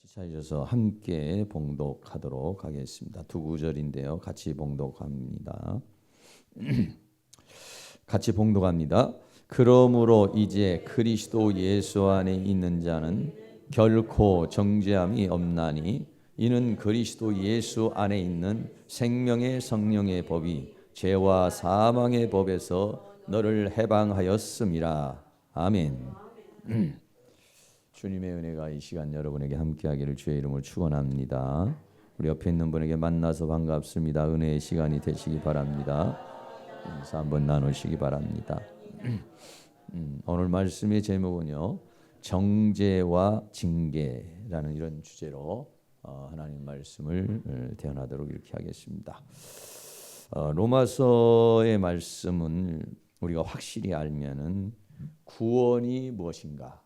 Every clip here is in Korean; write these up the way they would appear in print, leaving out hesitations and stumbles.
같이 찾으셔서 함께 봉독하도록 하겠습니다. 두 구절인데요. 같이 봉독합니다. 같이 봉독합니다. 그러므로 이제 그리스도 예수 안에 있는 자는 결코 정죄함이 없나니 이는 그리스도 예수 안에 있는 생명의 성령의 법이 죄와 사망의 법에서 너를 해방하였음이라. 아멘. 주님의 은혜가 이 시간 여러분에게 함께하기를 주의 이름으로 축원합니다. 우리 옆에 있는 분에게 만나서 반갑습니다. 은혜의 시간이 되시기 바랍니다. 인사 한번 나누시기 바랍니다. 오늘 말씀의 제목은요, 정죄와 징계라는 이런 주제로 하나님 말씀을 대언하도록 이렇게 하겠습니다. 로마서의 말씀은 우리가 확실히 알면은 구원이 무엇인가,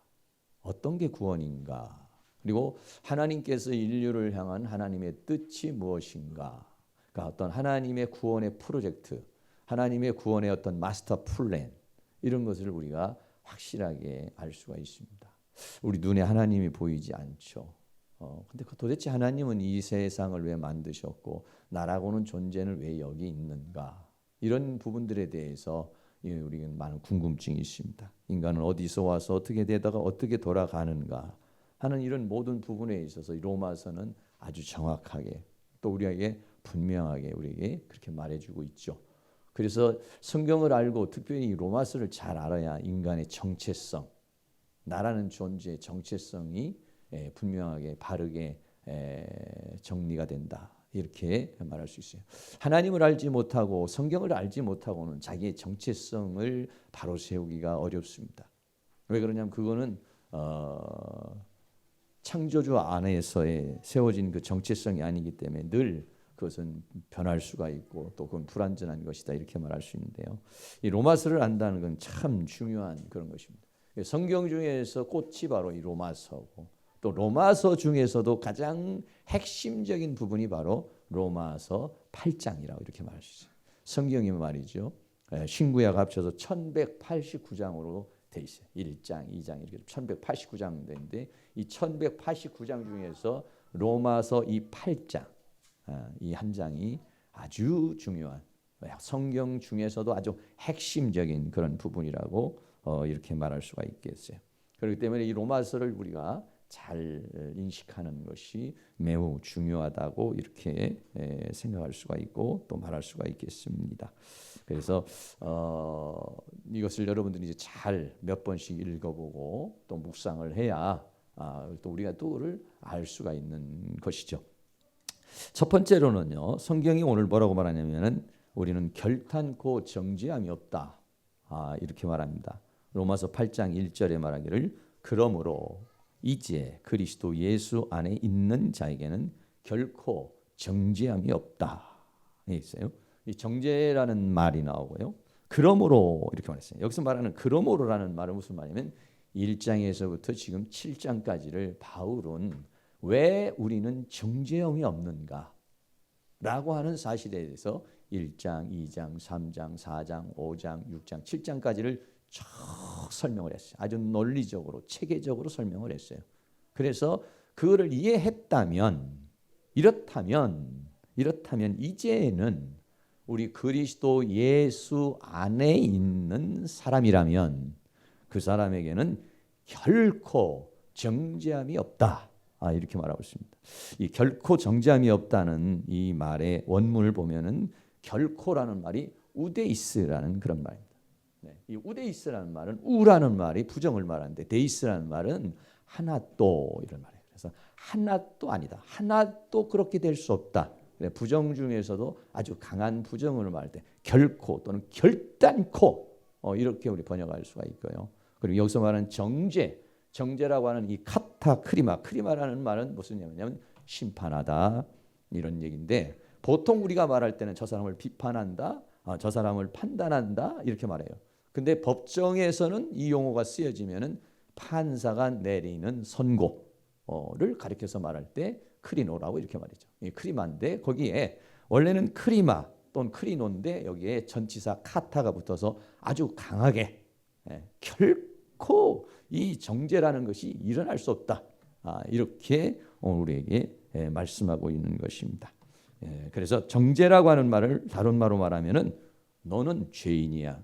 어떤 게 구원인가, 그리고 하나님께서 인류를 향한 하나님의 뜻이 무엇인가, 그러니까 어떤 하나님의 구원의 프로젝트, 하나님의 구원의 어떤 마스터 플랜, 이런 것을 우리가 확실하게 알 수가 있습니다. 우리 눈에 하나님이 보이지 않죠. 근데 도대체 하나님은 이 세상을 왜 만드셨고 나라고는 존재는 왜 여기 있는가, 이런 부분들에 대해서 우리는 많은 궁금증이 있습니다. 인간은 어디서 와서 어떻게 되다가 어떻게 돌아가는가 하는 이런 모든 부분에 있어서 이 로마서는 아주 정확하게 또 우리에게 분명하게 우리에게 그렇게 말해주고 있죠. 그래서 성경을 알고 특별히 이 로마서를 잘 알아야 인간의 정체성, 나라는 존재의 정체성이 분명하게 바르게 정리가 된다, 이렇게 말할 수 있어요. 하나님을 알지 못하고 성경을 알지 못하고는 자기의 정체성을 바로 세우기가 어렵습니다. 왜 그러냐면 그거는 창조주 안에서의 세워진 그 정체성이 아니기 때문에 늘 그것은 변할 수가 있고 또 그건 불완전한 것이다, 이렇게 말할 수 있는데요. 이 로마서를 안다는 건 참 중요한 그런 것입니다. 성경 중에서 꽃이 바로 이 로마서고, 또 로마서 중에서도 가장 핵심적인 부분이 바로 로마서 8장이라고 이렇게 말할 수 있어요. 성경이 말이죠, 신구약 합쳐서 1189장으로 돼 있어요. 1장, 2장 이렇게 1189장 되는데 이 1189장 중에서 로마서 이 8장, 이 한 장이 아주 중요한, 성경 중에서도 아주 핵심적인 그런 부분이라고 이렇게 말할 수가 있겠어요. 그렇기 때문에 이 로마서를 우리가 잘 인식하는 것이 매우 중요하다고 이렇게 생각할 수가 있고 또 말할 수가 있겠습니다. 그래서 이것을 여러분들이 이제 잘 몇 번씩 읽어보고 또 묵상을 해야 또 우리가 또를 알 수가 있는 것이죠. 첫 번째로는요, 성경이 오늘 뭐라고 말하냐면은 우리는 결탄코 정죄함이 없다, 이렇게 말합니다. 로마서 8장 1절에 말하기를 그러므로 이제 그리스도 예수 안에 있는 자에게는 결코 정죄함이 없다, 있어요. 이 정죄라는 말이 나오고요, 그러므로 이렇게 말했어요. 여기서 말하는 그러므로라는 말은 무슨 말이냐면 1장에서부터 지금 7장까지를 바울은 왜 우리는 정죄함이 없는가 라고 하는 사실에 대해서 1장, 2장, 3장, 4장, 5장, 6장, 7장까지를 쭉 설명을 했어요. 아주 논리적으로 체계적으로 설명을 했어요. 그래서 그거를 이해했다면, 이렇다면 이제는 우리 그리스도 예수 안에 있는 사람이라면 그 사람에게는 결코 정죄함이 없다, 이렇게 말하고 있습니다. 이 결코 정죄함이 없다는 이 말의 원문을 보면은 결코라는 말이 우데이스라는 그런 말입니다. 이 우데이스라는 말은 우라는 말이 부정을 말하는데 데이스라는 말은 하나도 이런 말이에요. 그래서 하나도 아니다, 하나도 그렇게 될 수 없다. 부정 중에서도 아주 강한 부정을 말할 때 결코 또는 결단코, 이렇게 우리 번역할 수가 있고요. 그리고 여기서 말하는 정죄라고 하는 이 크리마라는 말은 무슨 얘기냐면 심판하다, 이런 얘기인데 보통 우리가 말할 때는 저 사람을 비판한다, 저 사람을 판단한다, 이렇게 말해요. 근데 법정에서는 이 용어가 쓰여지면은 판사가 내리는 선고를 가리켜서 말할 때 크리노라고 이렇게 말이죠. 이 크리마인데 거기에 원래는 크리마 또는 크리노인데 여기에 전치사 카타가 붙어서 아주 강하게 결코 이 정죄라는 것이 일어날 수 없다, 이렇게 오늘 우리에게 말씀하고 있는 것입니다. 그래서 정죄라고 하는 말을 다른 말로 말하면은 너는 죄인이야.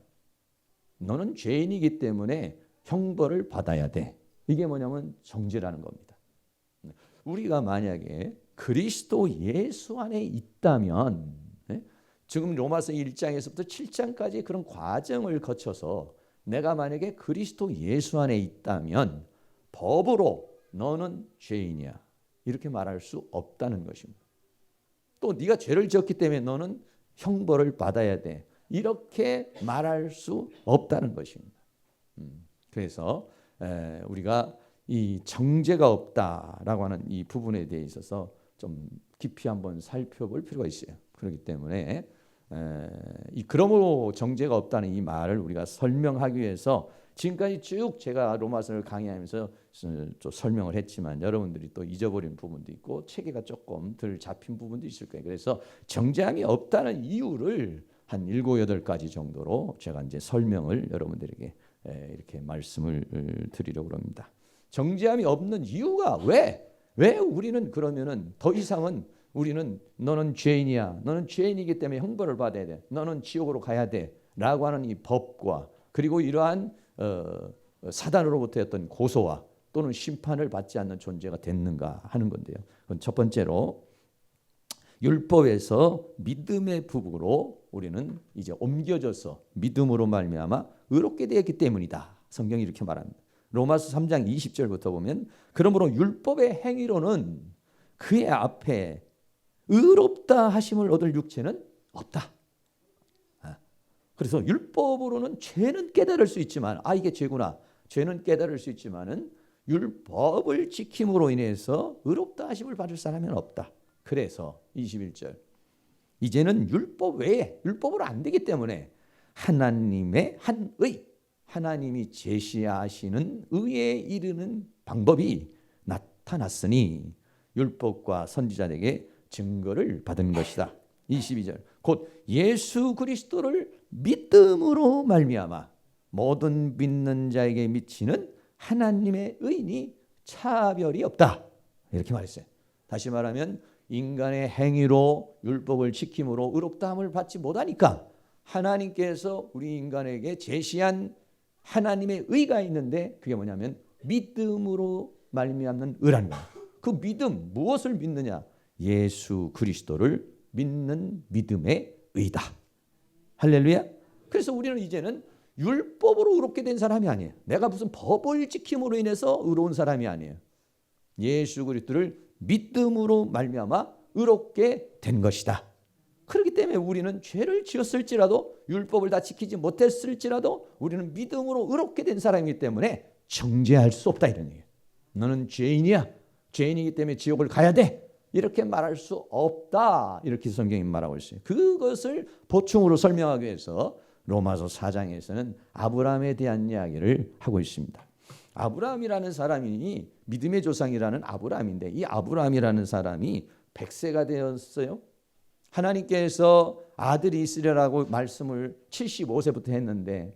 너는 죄인이기 때문에 형벌을 받아야 돼. 이게 뭐냐면 정죄라는 겁니다. 우리가 만약에 그리스도 예수 안에 있다면, 지금 로마서 1장에서부터 7장까지 그런 과정을 거쳐서 내가 만약에 그리스도 예수 안에 있다면 법으로 너는 죄인이야 이렇게 말할 수 없다는 것입니다. 또 네가 죄를 지었기 때문에 너는 형벌을 받아야 돼 이렇게 말할 수 없다는 것입니다. 그래서 우리가 이 정죄가 없다라고 하는 이 부분에 대해 있어서 좀 깊이 한번 살펴볼 필요가 있어요. 그렇기 때문에 그러므로 정죄가 없다는 이 말을 우리가 설명하기 위해서 지금까지 쭉 제가 로마서를 강의하면서 좀 설명을 했지만 여러분들이 또 잊어버린 부분도 있고 체계가 조금 덜 잡힌 부분도 있을 거예요. 그래서 정죄함이 없다는 이유를 한 7, 8가지 정도로 제가 이제 설명을 여러분들에게 이렇게 말씀을 드리려고 합니다. 정죄함이 없는 이유가 왜 우리는 그러면은 더 이상은 우리는 너는 죄인이야. 너는 죄인이기 때문에 형벌을 받아야 돼. 너는 지옥으로 가야 돼. 라고 하는 이 법과 그리고 이러한 사단으로부터의 어떤 고소와 또는 심판을 받지 않는 존재가 됐는가 하는 건데요. 그건 첫 번째로 율법에서 믿음의 부분으로 우리는 이제 옮겨져서 믿음으로 말미암아 의롭게 되었기 때문이다. 성경이 이렇게 말합니다. 로마서 3장 20절부터 보면 그러므로 율법의 행위로는 그의 앞에 의롭다 하심을 얻을 육체는 없다. 그래서 율법으로는 죄는 깨달을 수 있지만 이게 죄구나. 죄는 깨달을 수 있지만은 율법을 지킴으로 인해서 의롭다 하심을 받을 사람은 없다. 그래서 21절 이제는 율법 외에 율법으로 안 되기 때문에 하나님의 한 의 하나님이 제시하시는 의에 이르는 방법이 나타났으니 율법과 선지자에게 증거를 받은 것이다. 22절 곧 예수 그리스도를 믿음으로 말미암아 모든 믿는 자에게 미치는 하나님의 의인이 차별이 없다. 이렇게 말했어요. 다시 말하면 인간의 행위로 율법을 지킴으로 의롭다함을 받지 못하니까 하나님께서 우리 인간에게 제시한 하나님의 의가 있는데 그게 뭐냐면 믿음으로 말미암는 의라는 거예요. 그 믿음 무엇을 믿느냐? 예수 그리스도를 믿는 믿음의 의다. 할렐루야. 그래서 우리는 이제는 율법으로 의롭게 된 사람이 아니에요. 내가 무슨 법을 지킴으로 인해서 의로운 사람이 아니에요. 예수 그리스도를 믿음으로 말미암아 의롭게 된 것이다. 그렇기 때문에 우리는 죄를 지었을지라도 율법을 다 지키지 못했을지라도 우리는 믿음으로 의롭게 된 사람이기 때문에 정죄할 수 없다 이런 얘기예요. 너는 죄인이야. 죄인이기 때문에 지옥을 가야 돼. 이렇게 말할 수 없다. 이렇게 성경이 말하고 있어요. 그것을 보충으로 설명하기 위해서 로마서 4장에서는 아브라함에 대한 이야기를 하고 있습니다. 아브라함이라는 사람이 믿음의 조상이라는 아브라함인데 이 아브라함이라는 사람이 100세가 되었어요. 하나님께서 아들이 있으리라고 말씀을 75세부터 했는데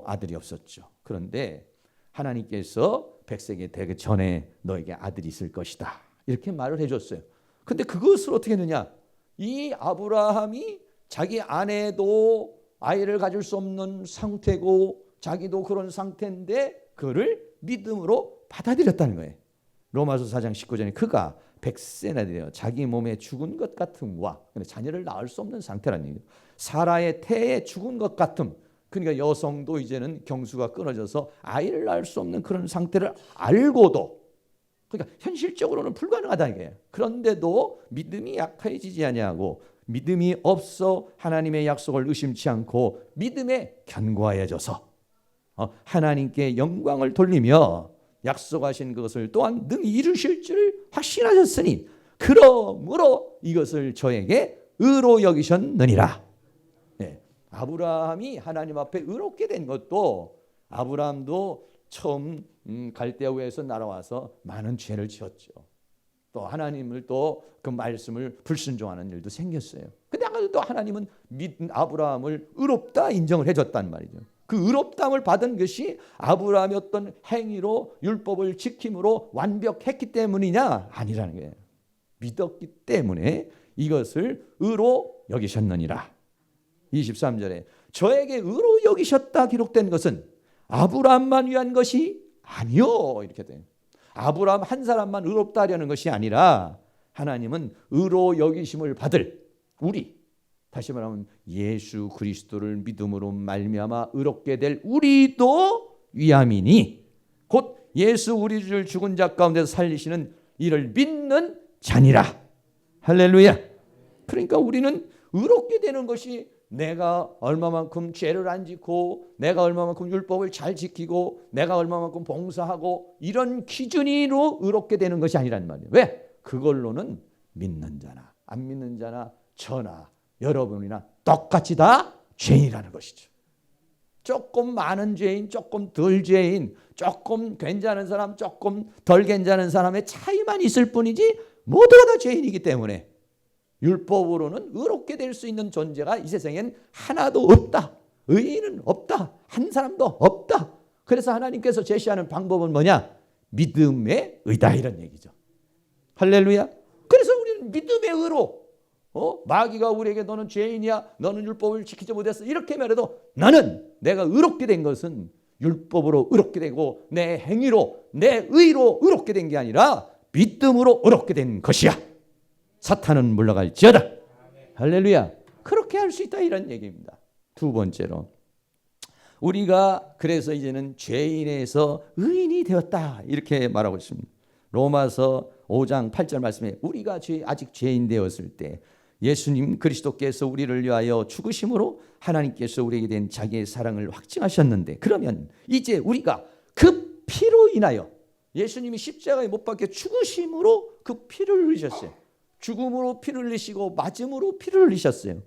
아들이 없었죠. 그런데 하나님께서 100세가 되기 전에 너에게 아들이 있을 것이다. 이렇게 말을 해줬어요. 근데 그것을 어떻게 했느냐? 이 아브라함이 자기 아내도 아이를 가질 수 없는 상태고 자기도 그런 상태인데 그를 믿음으로 받아들였다는 거예요. 로마서 4장 19절에 그가 100세나 되어 자기 몸에 죽은 것 같음과 자녀를 낳을 수 없는 상태라는 얘기예요. 사라의 태에 죽은 것 같음. 그러니까 여성도 이제는 경수가 끊어져서 아이를 낳을 수 없는 그런 상태를 알고도 그러니까 현실적으로는 불가능하다는 거예요. 그런데도 믿음이 약해지지 아니하고 믿음이 없어 하나님의 약속을 의심치 않고 믿음에 견고해져서 하나님께 영광을 돌리며 약속하신 것을 또한 능히 이루실 줄 확신하셨으니 그러므로 이것을 저에게 의로 여기셨느니라. 네. 아브라함이 하나님 앞에 의롭게 된 것도 아브라함도 처음 갈대아우에서 날아와서 많은 죄를 지었죠. 또 하나님을 또 그 말씀을 불순종하는 일도 생겼어요. 근데 또 하나님은 아브라함을 의롭다 인정을 해줬단 말이죠. 그 의롭다함을 받은 것이 아브라함의 어떤 행위로 율법을 지킴으로 완벽했기 때문이냐? 아니라는 거예요. 믿었기 때문에 이것을 의로 여기셨느니라. 23절에 저에게 의로 여기셨다 기록된 것은 아브라함만 위한 것이 아니요, 이렇게 돼요. 아브라함 한 사람만 의롭다 하려는 것이 아니라 하나님은 의로 여기심을 받을 우리, 다시 말하면 예수 그리스도를 믿음으로 말미암아 의롭게 될 우리도 위함이니 곧 예수 우리를 죽은 자 가운데서 살리시는 이를 믿는 자니라. 할렐루야. 그러니까 우리는 의롭게 되는 것이 내가 얼마만큼 죄를 안 짓고 내가 얼마만큼 율법을 잘 지키고 내가 얼마만큼 봉사하고 이런 기준으로 의롭게 되는 것이 아니란 말이에요. 왜? 그걸로는 믿는 자나 안 믿는 자나 저나 여러분이나 똑같이 다 죄인이라는 것이죠. 조금 많은 죄인, 조금 덜 죄인, 조금 괜찮은 사람, 조금 덜 괜찮은 사람의 차이만 있을 뿐이지 모두가 다 죄인이기 때문에 율법으로는 의롭게 될 수 있는 존재가 이 세상엔 하나도 없다. 의인은 없다. 한 사람도 없다. 그래서 하나님께서 제시하는 방법은 뭐냐? 믿음의 의다 이런 얘기죠. 할렐루야. 그래서 우리는 믿음의 의로 마귀가 우리에게 너는 죄인이야, 너는 율법을 지키지 못했어 이렇게 말해도 나는 내가 의롭게 된 것은 율법으로 의롭게 되고 내 행위로 내 의로 의롭게 된 게 아니라 믿음으로 의롭게 된 것이야. 사탄은 물러갈지어다. 할렐루야. 그렇게 할 수 있다 이런 얘기입니다. 두 번째로 우리가 그래서 이제는 죄인에서 의인이 되었다 이렇게 말하고 있습니다. 로마서 5장 8절 말씀에 우리가 아직 죄인 되었을 때 예수님 그리스도께서 우리를 위하여 죽으심으로 하나님께서 우리에게 된 자기의 사랑을 확증하셨는데 그러면 이제 우리가 그 피로 인하여 예수님이 십자가에 못 박혀 죽으심으로 그 피를 흘리셨어요. 죽음으로 피를 흘리시고 맞음으로 피를 흘리셨어요.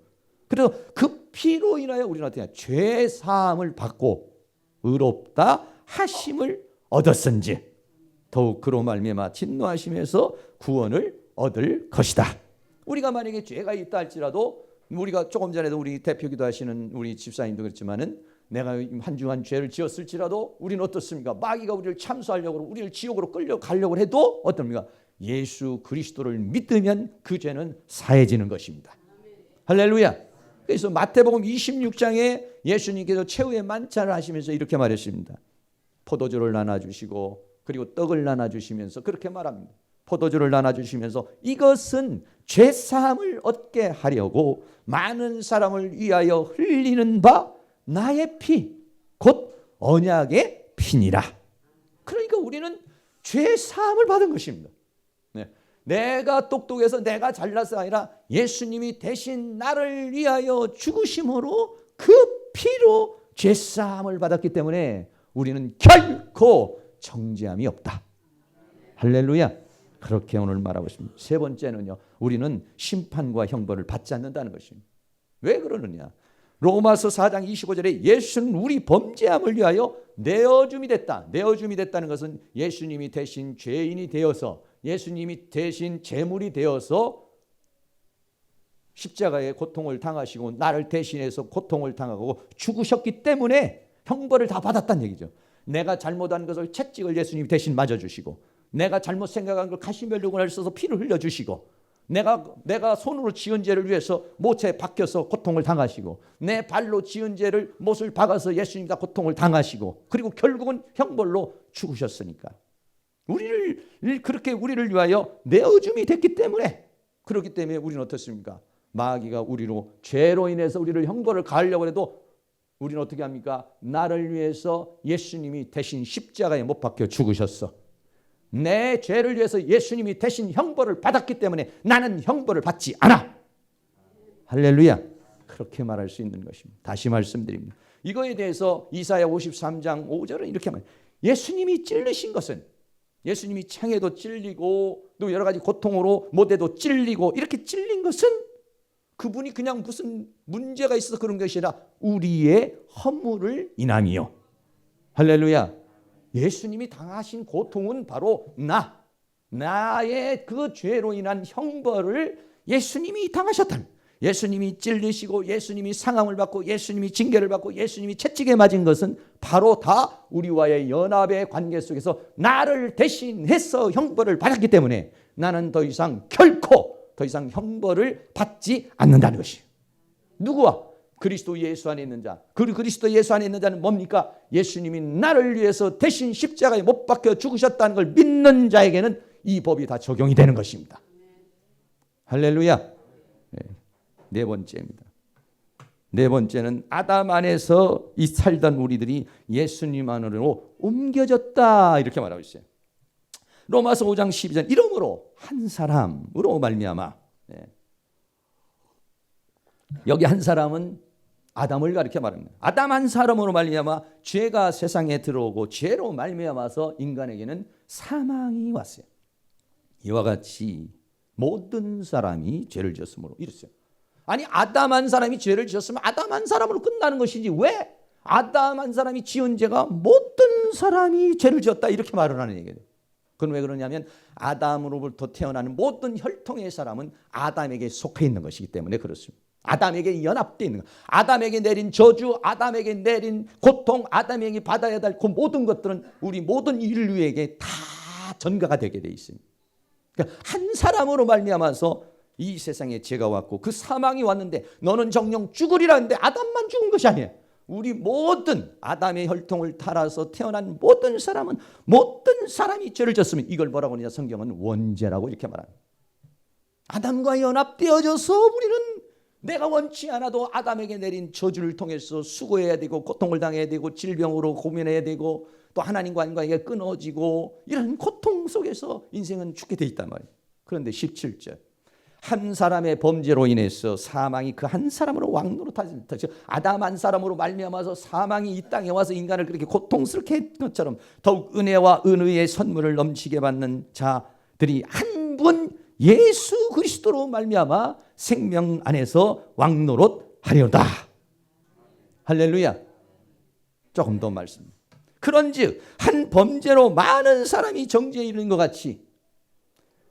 그래서 그 피로 인하여 우리는 어떻게 죄 사함을 받고 의롭다 하심을 얻었은지 더욱 그로 말미암아 진노하심에서 구원을 얻을 것이다. 우리가 만약에 죄가 있다 할지라도 우리가 조금 전에도 우리 대표기도 하시는 우리 집사님도 그렇지만은 내가 한중한 죄를 지었을지라도 우리는 어떻습니까? 마귀가 우리를 참수하려고 우리를 지옥으로 끌려가려고 해도 어떻습니까? 예수 그리스도를 믿으면 그 죄는 사해지는 것입니다. 할렐루야. 그래서 마태복음 26장에 예수님께서 최후의 만찬을 하시면서 이렇게 말했습니다. 포도주를 나눠주시고 그리고 떡을 나눠주시면서 그렇게 말합니다. 포도주를 나눠주시면서 이것은 죄사함을 얻게 하려고 많은 사람을 위하여 흘리는 바 나의 피, 곧 언약의 피니라. 그러니까 우리는 죄사함을 받은 것입니다. 네. 내가 똑똑해서 내가 잘나서 아니라 예수님이 대신 나를 위하여 죽으심으로 그 피로 죄사함을 받았기 때문에 우리는 결코 정죄함이 없다. 할렐루야. 그렇게 오늘 말하고 있습니다. 세 번째는요, 우리는 심판과 형벌을 받지 않는다는 것입니다. 왜 그러느냐? 로마서 4장 25절에 예수는 우리 범죄함을 위하여 내어줌이 됐다. 내어줌이 됐다는 것은 예수님이 대신 죄인이 되어서 예수님이 대신 제물이 되어서 십자가의 고통을 당하시고 나를 대신해서 고통을 당하고 죽으셨기 때문에 형벌을 다 받았다는 얘기죠. 내가 잘못한 것을 채찍을 예수님이 대신 맞아주시고 내가 잘못 생각한 걸 가시면류관을 써서 피를 흘려주시고 내가 손으로 지은 죄를 위해서 못에 박혀서 고통을 당하시고 내 발로 지은 죄를 못을 박아서 예수님과 고통을 당하시고 그리고 결국은 형벌로 죽으셨으니까 우리를 위하여 내어줌이 됐기 때문에 그렇기 때문에 우리는 어떻습니까? 마귀가 우리로 죄로 인해서 우리를 형벌을 가하려고 해도 우리는 어떻게 합니까? 나를 위해서 예수님이 대신 십자가에 못 박혀 죽으셨어. 내 죄를 위해서 예수님이 대신 형벌을 받았기 때문에 나는 형벌을 받지 않아. 할렐루야. 그렇게 말할 수 있는 것입니다. 다시 말씀드립니다. 이거에 대해서 이사야 53장 5절은 이렇게 말해요. 예수님이 찔리신 것은 예수님이 창에도 찔리고 또 여러 가지 고통으로 못에도 찔리고 이렇게 찔린 것은 그분이 그냥 무슨 문제가 있어서 그런 것이 아니라 우리의 허물을 인함이요. 할렐루야. 예수님이 당하신 고통은 바로 나의 그 죄로 인한 형벌을 예수님이 당하셨다. 예수님이 찔리시고 예수님이 상함을 받고 예수님이 징계를 받고 예수님이 채찍에 맞은 것은 바로 다 우리와의 연합의 관계 속에서 나를 대신해서 형벌을 받았기 때문에 나는 더 이상 결코 더 이상 형벌을 받지 않는다는 것이에요. 누구와? 그리스도 예수 안에 있는 자. 그리스도 예수 안에 있는 자는 뭡니까? 예수님이 나를 위해서 대신 십자가에 못 박혀 죽으셨다는 걸 믿는 자에게는 이 법이 다 적용이 되는 것입니다. 할렐루야. 네 번째입니다. 네 번째는 아담 안에서 이 살던 우리들이 예수님 안으로 옮겨졌다 이렇게 말하고 있어요. 로마서 5장 12절 이러므로 한 사람으로 말미암아. 여기 한 사람은 아담을 가리켜 말합니다. 아담 한 사람으로 말미암아 죄가 세상에 들어오고 죄로 말미암아서 인간에게는 사망이 왔어요. 이와 같이 모든 사람이 죄를 지었으므로 이랬어요. 아니 아담 한 사람이 죄를 지었으면 아담 한 사람으로 끝나는 것이지 왜 아담 한 사람이 지은 죄가 모든 사람이 죄를 지었다 이렇게 말을 하는 얘기예요. 그건 왜 그러냐면 아담으로부터 태어나는 모든 혈통의 사람은 아담에게 속해 있는 것이기 때문에 그렇습니다. 아담에게 연합되어 있는 것. 아담에게 내린 저주, 아담에게 내린 고통, 아담에게 받아야 될 그 모든 것들은 우리 모든 인류에게 다 전가가 되게 돼 있습니다. 그러니까 한 사람으로 말미암아서 이 세상에 죄가 왔고 그 사망이 왔는데 너는 정령 죽으리라 했는데 아담만 죽은 것이 아니에요. 우리 모든 아담의 혈통을 따라서 태어난 모든 사람이 죄를 졌으면 이걸 뭐라고 하느냐 성경은 원죄라고 이렇게 말합니다. 아담과 연합되어져서 우리는 내가 원치 않아도 아담에게 내린 저주를 통해서 수고해야 되고 고통을 당해야 되고 질병으로 고민해야 되고 또 하나님과의 관계가 끊어지고 이런 고통 속에서 인생은 죽게 돼 있단 말이에요. 그런데 17절 한 사람의 범죄로 인해서 사망이 그 한 사람으로 왕노릇하였다. 아담 한 사람으로 말미암아서 사망이 이 땅에 와서 인간을 그렇게 고통스럽게 했던 것처럼 더욱 은혜와 은의의 선물을 넘치게 받는 자들이 한 분 예수 그리스도로 말미암아 생명 안에서 왕노릇하려다. 할렐루야. 조금 더 말씀. 그런즉 한 범죄로 많은 사람이 정죄에 이르는 것 같이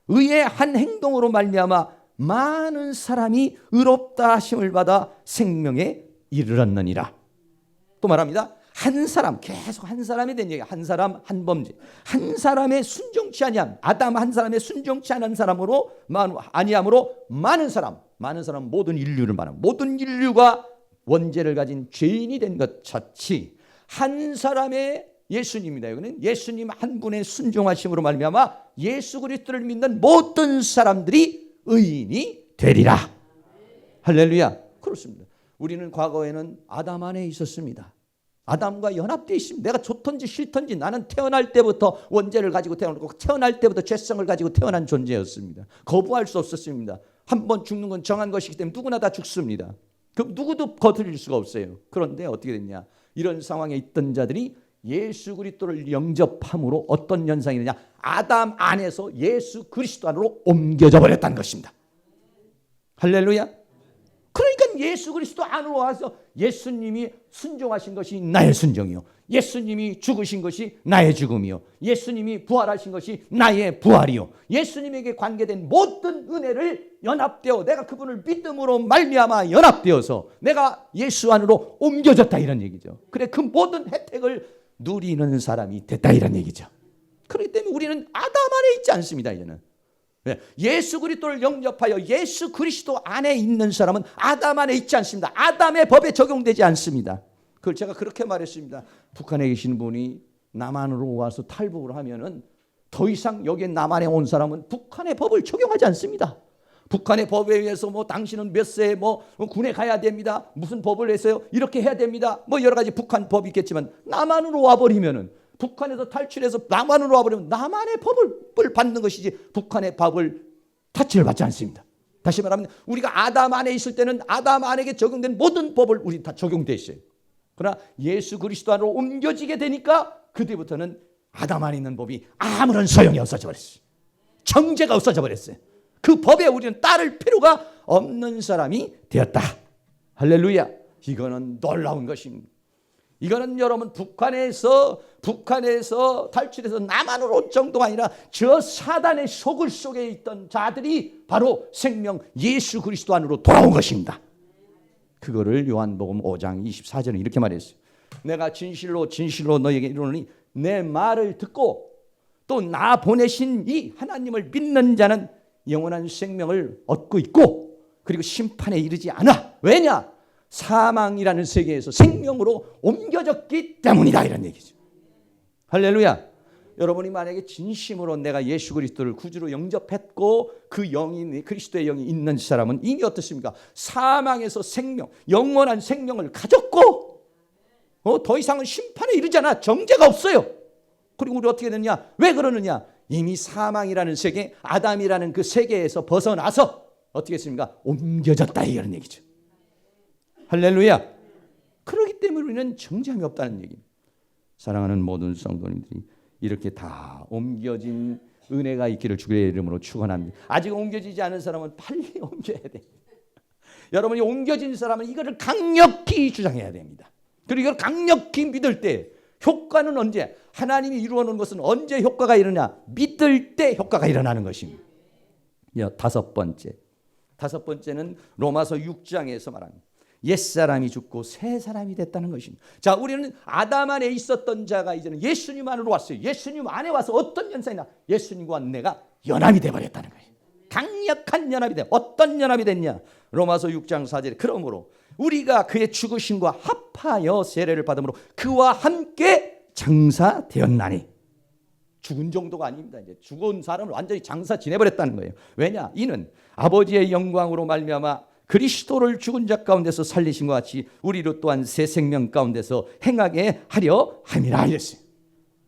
의의 한 행동으로 말미암아 많은 사람이 의롭다 하심을 받아 생명에 이르렀느니라. 또 말합니다. 한 사람, 계속 한 사람에 대한 얘기, 한 사람, 한 범죄, 한 사람의 순종치 아니함, 아담 한 사람의 순종치 않은 사람으로 아니함으로 많은 사람 모든 인류를 말합니다. 모든 인류가 원죄를 가진 죄인이 된 것 같이 한 사람의 예수님이다. 이거는 예수님 한 분의 순종하심으로 말미암아 예수 그리스도를 믿는 모든 사람들이 의인이 되리라. 할렐루야. 그렇습니다. 우리는 과거에는 아담 안에 있었습니다. 아담과 연합되어 있습니다. 내가 좋든지 싫든지 나는 태어날 때부터 원죄를 가지고 태어났고 태어날 때부터 죄성을 가지고 태어난 존재였습니다. 거부할 수 없었습니다. 한 번 죽는 건 정한 것이기 때문에 누구나 다 죽습니다. 그 누구도 거스릴 수가 없어요. 그런데 어떻게 됐냐? 이런 상황에 있던 자들이 예수 그리스도를 영접함으로 어떤 현상이 있느냐? 아담 안에서 예수 그리스도 안으로 옮겨져 버렸다는 것입니다. 할렐루야. 그러니까 예수 그리스도 안으로 와서 예수님이 순종하신 것이 나의 순종이요, 예수님이 죽으신 것이 나의 죽음이요, 예수님이 부활하신 것이 나의 부활이요, 예수님에게 관계된 모든 은혜를 연합되어 내가 그분을 믿음으로 말미암아 연합되어서 내가 예수 안으로 옮겨졌다 이런 얘기죠. 그래 그 모든 혜택을 누리는 사람이 됐다 이런 얘기죠. 그렇기 때문에 우리는 아담 안에 있지 않습니다. 이제는 예수 그리스도를 영접하여 예수 그리스도 안에 있는 사람은 아담 안에 있지 않습니다. 아담의 법에 적용되지 않습니다. 그걸 제가 그렇게 말했습니다. 북한에 계신 분이 남한으로 와서 탈북을 하면은 더 이상 여기에 남한에 온 사람은 북한의 법을 적용하지 않습니다. 북한의 법에 의해서 뭐 당신은 몇 세에 뭐 군에 가야 됩니다. 무슨 법을 했어요? 이렇게 해야 됩니다. 뭐 여러 가지 북한 법이 있겠지만 남한으로 와버리면은 북한에서 탈출해서 남한으로 와버리면 남한의 법을 받는 것이지 북한의 법을 타치를 받지 않습니다. 다시 말하면 우리가 아담 안에 있을 때는 아담 안에게 적용된 모든 법을 우리 다 적용돼 있어요. 그러나 예수 그리스도 안으로 옮겨지게 되니까 그때부터는 아담 안에 있는 법이 아무런 소용이 없어져 버렸어요. 정죄가 없어져 버렸어요. 그 법에 우리는 따를 필요가 없는 사람이 되었다. 할렐루야. 이거는 놀라운 것입니다. 이거는 여러분 북한에서 탈출해서 남한으로 올 정도가 아니라 저 사단의 속을 속에 있던 자들이 바로 생명 예수 그리스도 안으로 돌아온 것입니다. 그거를 요한복음 5장 24절은 이렇게 말했어요. 내가 진실로 너에게 이르노니 내 말을 듣고 또 나 보내신 이 하나님을 믿는 자는 영원한 생명을 얻고 있고 그리고 심판에 이르지 않아. 왜냐? 사망이라는 세계에서 생명으로 옮겨졌기 때문이다, 이런 얘기죠. 할렐루야. 여러분이 만약에 진심으로 내가 예수 그리스도를 구주로 영접했고 그 영이 그리스도의 영이 있는 사람은 이미 어떻습니까? 사망에서 생명, 영원한 생명을 가졌고 더 이상은 심판에 이르잖아. 정죄가 없어요. 그리고 우리 어떻게 되느냐? 왜 그러느냐? 이미 사망이라는 세계, 아담이라는 그 세계에서 벗어나서 어떻게 했습니까? 옮겨졌다, 이런 얘기죠. 할렐루야. 그렇기 때문에 우리는 정죄함이 없다는 얘기입니다. 사랑하는 모든 성도님들이 이렇게 다 옮겨진 은혜가 있기를 주의 이름으로 축원합니다. 아직 옮겨지지 않은 사람은 빨리 옮겨야 돼. 여러분이 옮겨진 사람은 이거를 강력히 주장해야 됩니다. 그리고 이걸 강력히 믿을 때 효과는 언제? 하나님이 이루어 놓은 것은 언제 효과가 일어나냐? 믿을 때 효과가 일어나는 것입니다. 다섯 번째는 로마서 6장에서 말합니다. 옛사람이 죽고 새 사람이 됐다는 것입니다. 자, 우리는 아담 안에 있었던 자가 이제는 예수님 안으로 왔어요. 예수님 안에 와서 어떤 현상이냐? 예수님과 내가 연합이 되어버렸다는 거예요. 강력한 연합이 돼. 어떤 연합이 됐냐? 로마서 6장 4절에 그러므로 우리가 그의 죽으심과 합하여 세례를 받음으로 그와 함께 장사되었나니. 죽은 정도가 아닙니다. 이제 죽은 사람을 완전히 장사 지내버렸다는 거예요. 왜냐? 이는 아버지의 영광으로 말미암아 그리스도를 죽은 자 가운데서 살리신 것 같이 우리로 또한 새 생명 가운데서 행하게 하려 함이라 이랬어요.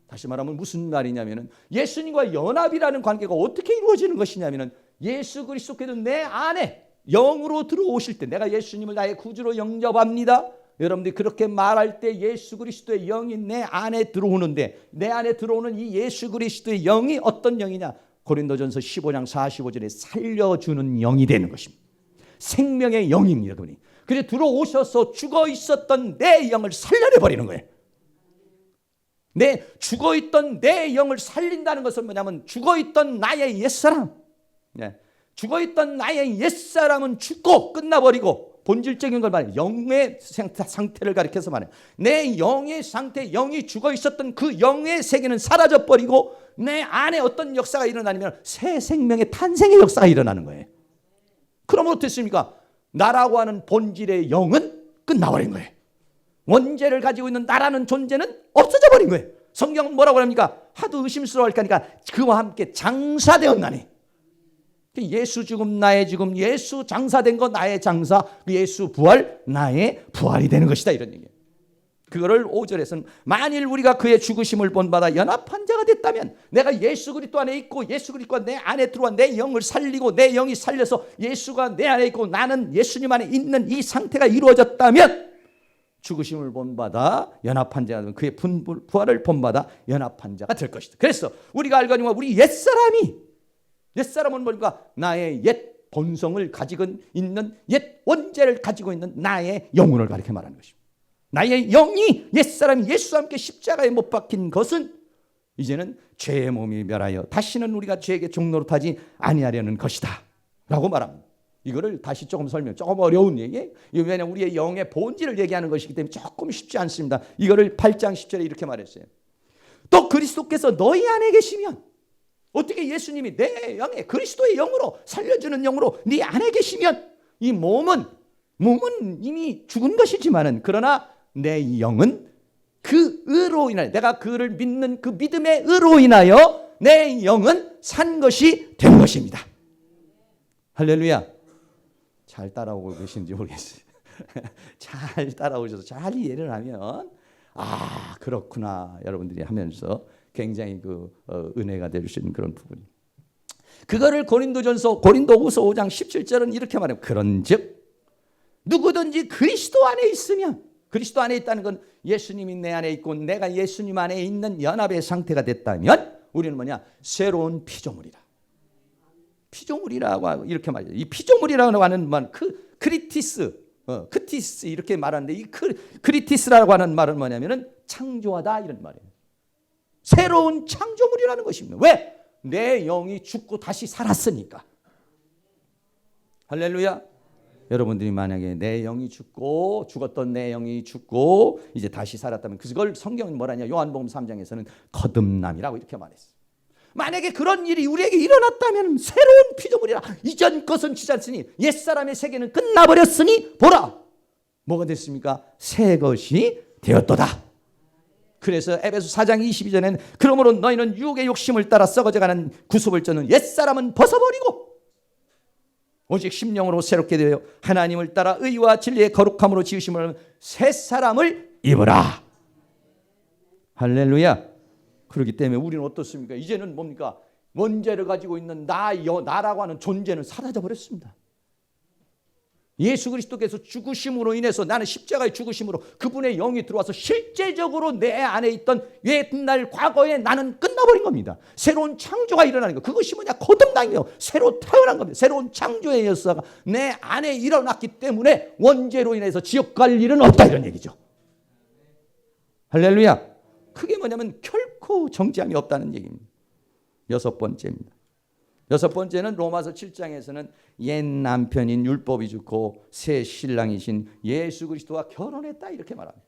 다시 말하면 무슨 말이냐면은 예수님과 연합이라는 관계가 어떻게 이루어지는 것이냐면은 예수 그리스도께서 내 안에 영으로 들어오실 때 내가 예수님을 나의 구주로 영접합니다. 여러분들이 그렇게 말할 때 예수 그리스도의 영이 내 안에 들어오는데 내 안에 들어오는 이 예수 그리스도의 영이 어떤 영이냐? 고린도전서 15장 45절에 살려주는 영이 되는 것입니다. 생명의 영입니다. 그분이. 그래서 들어오셔서 죽어 있었던 내 영을 살려내버리는 거예요. 죽어 있던 내 영을 살린다는 것은 뭐냐면 죽어 있던 나의 옛사람, 죽어 있던 나의 옛사람은 죽고 끝나버리고 본질적인 걸 말해요. 영의 상태를 가리켜서 말해요. 내 영의 상태, 영이 죽어 있었던 그 영의 세계는 사라져버리고 내 안에 어떤 역사가 일어나냐면 새 생명의 탄생의 역사가 일어나는 거예요. 그러면 어떻습니까? 나라고 하는 본질의 영은 끝나버린 거예요. 원죄를 가지고 있는 나라는 존재는 없어져 버린 거예요. 성경은 뭐라고 합니까? 하도 의심스러워할 거니까 그와 함께 장사되었나니. 예수 죽음 나의 죽음, 예수 장사된 거 나의 장사, 예수 부활 나의 부활이 되는 것이다, 이런 얘기예요. 그거를 5절에서는 만일 우리가 그의 죽으심을 본받아 연합한 자가 됐다면 내가 예수 그리스도 안에 있고 예수 그리스도가 내 안에 들어와 내 영을 살리고 내 영이 살려서 예수가 내 안에 있고 나는 예수님 안에 있는 이 상태가 이루어졌다면 죽으심을 본받아 연합한 자가 되면 그의 부활을 본받아 연합한 자가 될 것이다. 그래서 우리가 알거니와 우리 옛사람은 뭡니까? 나의 옛 본성을 가지고 있는 옛 원죄를 가지고 있는 나의 영혼을 가리켜 말하는 것입니다. 나의 영이 옛사람이 예수와 함께 십자가에 못 박힌 것은 이제는 죄의 몸이 멸하여 다시는 우리가 죄에게 종노릇하지 아니하려는 것이다 라고 말합니다. 이거를 다시 조금 어려운 얘기. 왜냐하면 우리의 영의 본질을 얘기하는 것이기 때문에 조금 쉽지 않습니다. 이거를 8장 10절에 이렇게 말했어요. 또 그리스도께서 너희 안에 계시면, 어떻게 예수님이 내 영에 그리스도의 영으로 살려주는 영으로 네 안에 계시면, 이 몸은 이미 죽은 것이지만은 그러나 내 영은 그 의로 인하여, 내가 그를 믿는 그 믿음의 의로 인하여 내 영은 산 것이 된 것입니다. 할렐루야. 잘 따라오고 계신지 모르겠어요. 잘 따라오셔서 잘 이해를 하면 그렇구나 여러분들이 하면서 굉장히 은혜가 될 수 있는 그런 부분이. 그거를 고린도후서 5장 17절은 이렇게 말해요. 그런즉 누구든지 그리스도 안에 있으면, 그리스도 안에 있다는 건 예수님이 내 안에 있고 내가 예수님 안에 있는 연합의 상태가 됐다면 우리는 뭐냐? 새로운 피조물이라. 피조물이라고 이렇게 말해요. 이 피조물이라고 하는 말, 크리티스, 크티스 이렇게 말하는데 이 크리티스라고 하는 말은 뭐냐면은 창조하다 이런 말이에요. 새로운 창조물이라는 것입니다. 왜? 내 영이 죽고 다시 살았으니까. 할렐루야. 여러분들이 만약에 내 영이 죽었던 내 영이 죽고 이제 다시 살았다면 그걸 성경은 뭐라냐? 요한복음 3장에서는 거듭남이라고 이렇게 말했어요. 만약에 그런 일이 우리에게 일어났다면 새로운 피조물이라. 이전 것은 지났으니 옛사람의 세계는 끝나버렸으니 보라. 뭐가 됐습니까? 새 것이 되었도다. 그래서 에베소 4장 22절에는 그러므로 너희는 유혹의 욕심을 따라 썩어져가는 구습을 쫓는 옛사람은 벗어버리고 오직 심령으로 새롭게 되어 하나님을 따라 의와 진리의 거룩함으로 지으심을 하는 새 사람을 입으라. 할렐루야. 그렇기 때문에 우리는 어떻습니까? 이제는 뭡니까? 원죄를 가지고 있는 나라고 하는 존재는 사라져 버렸습니다. 예수 그리스도께서 죽으심으로 인해서 나는 십자가의 죽으심으로 그분의 영이 들어와서 실제적으로 내 안에 있던 옛날 과거에 나는 끝나버린 겁니다. 새로운 창조가 일어나는 것. 그것이 뭐냐? 거듭남이요. 새로 태어난 겁니다. 새로운 창조의 역사가 내 안에 일어났기 때문에 원죄로 인해서 지옥 갈 일은 없다 이런 얘기죠. 할렐루야. 그게 뭐냐면 결코 정죄함이 없다는 얘기입니다. 여섯 번째입니다. 여섯 번째는 로마서 7장에서는 옛 남편인 율법이 죽고 새 신랑이신 예수 그리스도와 결혼했다 이렇게 말합니다.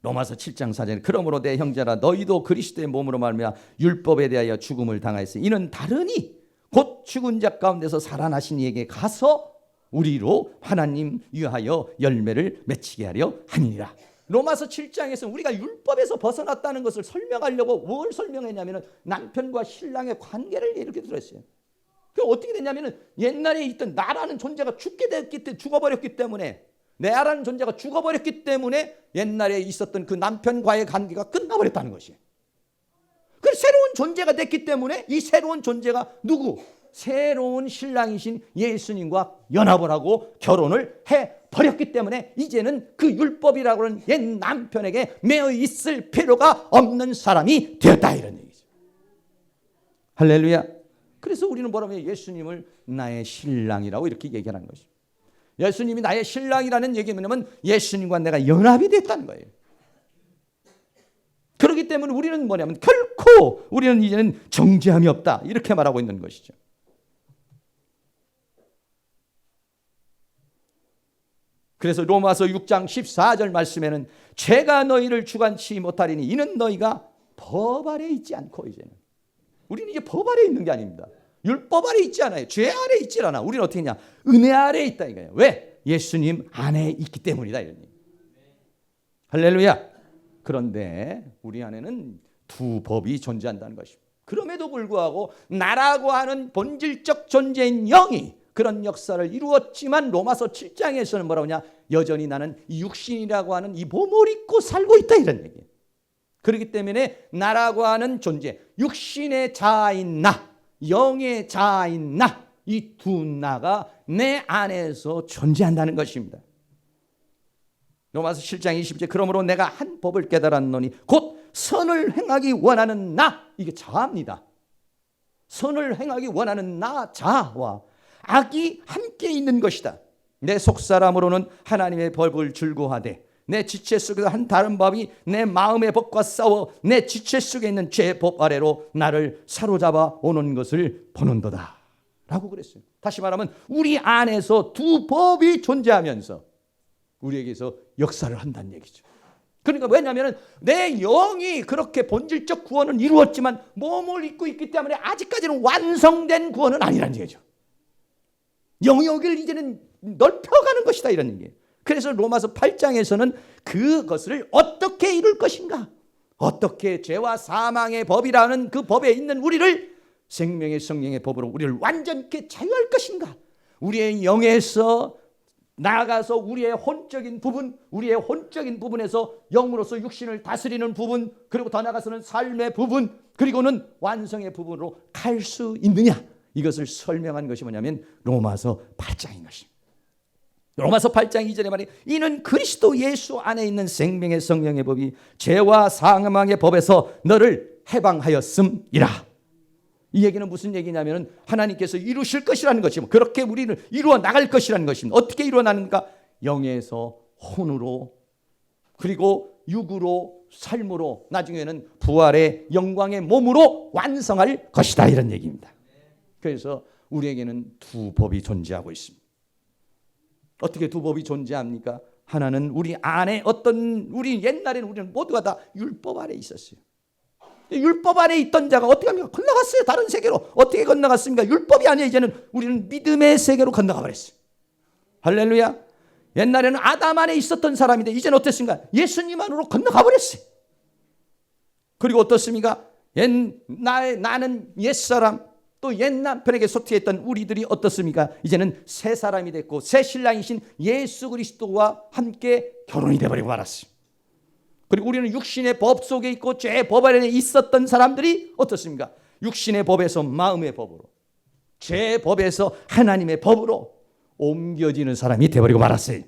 로마서 7장 4절에 그러므로 내 형제라 너희도 그리스도의 몸으로 말미암아 율법에 대하여 죽음을 당하였으니 이는 다르니 곧 죽은 자 가운데서 살아나신 이에게 가서 우리로 하나님 위하여 열매를 맺히게 하려 함이니라. 로마서 7장에서 우리가 율법에서 벗어났다는 것을 설명하려고 뭘 설명했냐면 남편과 신랑의 관계를 이렇게 들었어요. 그 어떻게 됐냐면 옛날에 있던 나라는 존재가 죽어버렸기 때문에 나라는 존재가 죽어버렸기 때문에 옛날에 있었던 그 남편과의 관계가 끝나버렸다는 것이에요. 그 새로운 존재가 됐기 때문에 이 새로운 존재가 누구? 새로운 신랑이신 예수님과 연합을 하고 결혼을 해버렸기 때문에 이제는 그 율법이라고 하는 옛 남편에게 매여 있을 필요가 없는 사람이 되었다 이런 얘기죠. 할렐루야. 그래서 우리는 뭐라면 예수님을 나의 신랑이라고 이렇게 얘기하는 것입니다. 예수님이 나의 신랑이라는 얘기는 뭐냐면 예수님과 내가 연합이 됐다는 거예요. 그렇기 때문에 우리는 뭐냐면 결코 우리는 이제는 정죄함이 없다 이렇게 말하고 있는 것이죠. 그래서 로마서 6장 14절 말씀에는 죄가 너희를 주관치 못하리니 이는 너희가 법 아래 있지 않고 이제는 우리는 이제 법 아래 있는 게 아닙니다. 율법 아래 있지 않아요. 죄 아래 있지 않아. 우리는 어떻게 했냐? 은혜 아래 있다 이거예요. 왜? 예수님 안에 있기 때문이다 이런 얘기. 할렐루야. 그런데 우리 안에는 두 법이 존재한다는 것입니다. 그럼에도 불구하고 나라고 하는 본질적 존재인 영이 그런 역사를 이루었지만 로마서 7장에서는 뭐라고 하냐? 여전히 나는 육신이라고 하는 이 몸을 입고 살고 있다 이런 얘기예요. 그렇기 때문에 나라고 하는 존재, 육신의 자아인 나, 영의 자아인 나, 이 두 나가 내 안에서 존재한다는 것입니다. 로마서 7장 20절 그러므로 내가 한 법을 깨달았노니 곧 선을 행하기 원하는 나, 이게 자아입니다. 선을 행하기 원하는 나 자아와 악이 함께 있는 것이다. 내 속사람으로는 하나님의 법을 즐거워하되 내 지체 속에서 한 다른 법이 내 마음의 법과 싸워 내 지체 속에 있는 죄의 법 아래로 나를 사로잡아 오는 것을 보는도다 라고 그랬어요. 다시 말하면 우리 안에서 두 법이 존재하면서 우리에게서 역사를 한다는 얘기죠. 그러니까 왜냐하면 내 영이 그렇게 본질적 구원은 이루었지만 몸을 입고 있기 때문에 아직까지는 완성된 구원은 아니라는 얘기죠. 영역을 이제는 넓혀가는 것이다 이런 얘기예요. 그래서 로마서 8장에서는 그것을 어떻게 이룰 것인가, 어떻게 죄와 사망의 법이라는 그 법에 있는 우리를 생명의 성령의 법으로 우리를 완전케 자유할 것인가, 우리의 영에서 나아가서 우리의 혼적인 부분에서 영으로서 육신을 다스리는 부분, 그리고 더 나아가서는 삶의 부분, 그리고는 완성의 부분으로 갈 수 있느냐, 이것을 설명한 것이 뭐냐면 로마서 8장인 것입니다. 로마서 8장 2절에 말해 이는 그리스도 예수 안에 있는 생명의 성령의 법이 죄와 사망의 법에서 너를 해방하였음이라. 이 얘기는 무슨 얘기냐면 하나님께서 이루실 것이라는 것이고 그렇게 우리를 이루어 나갈 것이라는 것입니다. 어떻게 이루어 나는가? 영에서 혼으로 그리고 육으로 삶으로 나중에는 부활의 영광의 몸으로 완성할 것이다 이런 얘기입니다. 그래서 우리에게는 두 법이 존재하고 있습니다. 어떻게 두 법이 존재합니까? 하나는 우리 안에 우리 옛날에는 우리는 모두가 다 율법 아래 있었어요. 율법 안에 있던 자가 어떻게 합니까? 건너갔어요. 다른 세계로. 어떻게 건너갔습니까? 율법이 아니에요. 이제는 우리는 믿음의 세계로 건너가 버렸어요. 할렐루야. 옛날에는 아담 안에 있었던 사람인데 이제는 어떻습니까? 예수님 안으로 건너가 버렸어요. 그리고 어떻습니까? 나는 옛사람 또 옛 남편에게 소통했던 우리들이 어떻습니까? 이제는 새 사람이 됐고 새 신랑이신 예수 그리스도와 함께 결혼이 되어버리고 말았어요. 그리고 우리는 육신의 법 속에 있고 죄의 법 아래 있었던 사람들이 어떻습니까? 육신의 법에서 마음의 법으로 죄의 법에서 하나님의 법으로 옮겨지는 사람이 되어버리고 말았어요.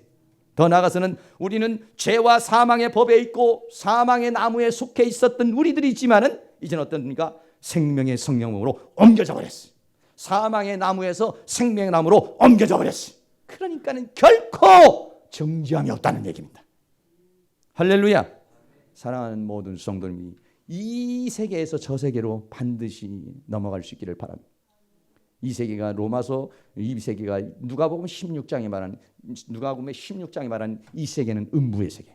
더 나아가서는 우리는 죄와 사망의 법에 있고 사망의 나무에 속해 있었던 우리들이지만은 이제는 어떻습니까? 생명의 성령으로 옮겨져 버렸어요. 사망의 나무에서 생명의 나무로 옮겨져 버렸어요. 그러니까는 결코 정죄함이 없다는 얘기입니다. 할렐루야. 사랑하는 모든 성도님이 이 세계에서 저 세계로 반드시 넘어갈 수 있기를 바랍니다. 이 세계가 로마서 이 세계가 누가복음 16장에 말하는 이 세계는 음부의 세계.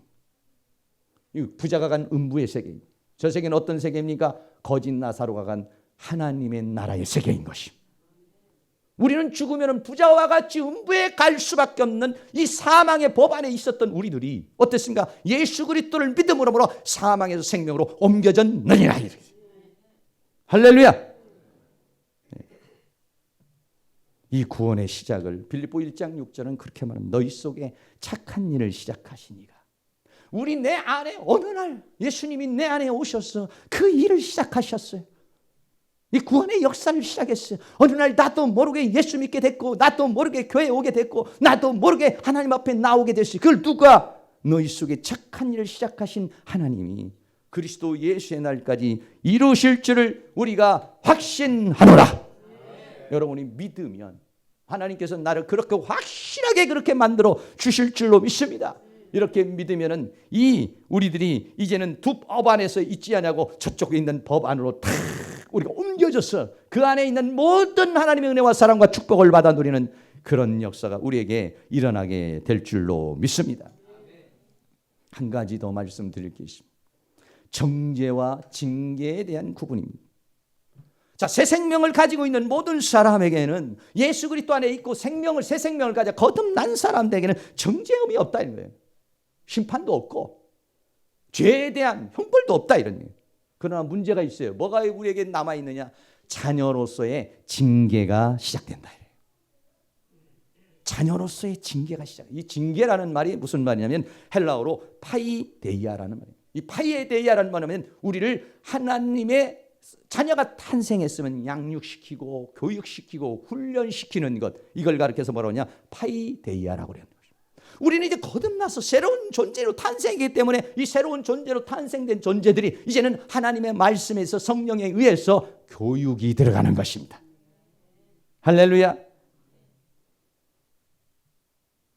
부자가 간 음부의 세계. 저 세계는 어떤 세계입니까? 거짓 나사로가 간 하나님의 나라의 세계인 것입니다. 우리는 죽으면 부자와 같이 음부에 갈 수밖에 없는 이 사망의 법 안에 있었던 우리들이 어땠습니까? 예수 그리스도를 믿음으로 사망에서 생명으로 옮겨졌느니라. 할렐루야. 이 구원의 시작을 빌립보 1장 6절은 그렇게 말합니다. 너희 속에 착한 일을 시작하시니가. 우리 내 안에 어느 날 예수님이 내 안에 오셔서 그 일을 시작하셨어요. 이 구원의 역사를 시작했어요. 어느 날 나도 모르게 예수 믿게 됐고 나도 모르게 교회에 오게 됐고 나도 모르게 하나님 앞에 나오게 됐어요. 그걸 누가? 너희 속에 착한 일을 시작하신 하나님이 그리스도 예수의 날까지 이루실 줄을 우리가 확신하노라. 여러분이 믿으면 하나님께서 나를 그렇게 확실하게 그렇게 만들어 주실 줄로 믿습니다. 이렇게 믿으면은 우리들이 이제는 두 법 안에서 있지 않냐고 저쪽에 있는 법 안으로 탁 우리가 옮겨져서 그 안에 있는 모든 하나님의 은혜와 사랑과 축복을 받아 누리는 그런 역사가 우리에게 일어나게 될 줄로 믿습니다. 한 가지 더 말씀드릴 게 있습니다. 정죄와 징계에 대한 구분입니다. 자, 새 생명을 가지고 있는 모든 사람에게는 예수 그리스도 안에 있고 새 생명을 가져 거듭난 사람들에게는 정죄함이 없다 이런 거예요. 심판도 없고 죄에 대한 형벌도 없다 이런 거예요. 그러나 문제가 있어요. 뭐가 우리에게 남아있느냐? 자녀로서의 징계가 시작된다. 자녀로서의 징계가 이 징계라는 말이 무슨 말이냐면 헬라어로 파이데이아라는 말이에요. 이 파이데이아라는 말은 우리를 하나님의 자녀가 탄생했으면 양육시키고 교육시키고 훈련시키는 것, 이걸 가르쳐서 뭐라고 하냐? 파이데이아라고 그래요. 우리는 이제 거듭나서 새로운 존재로 탄생이기 때문에 이 새로운 존재로 탄생된 존재들이 이제는 하나님의 말씀에서 성령에 의해서 교육이 들어가는 것입니다. 할렐루야.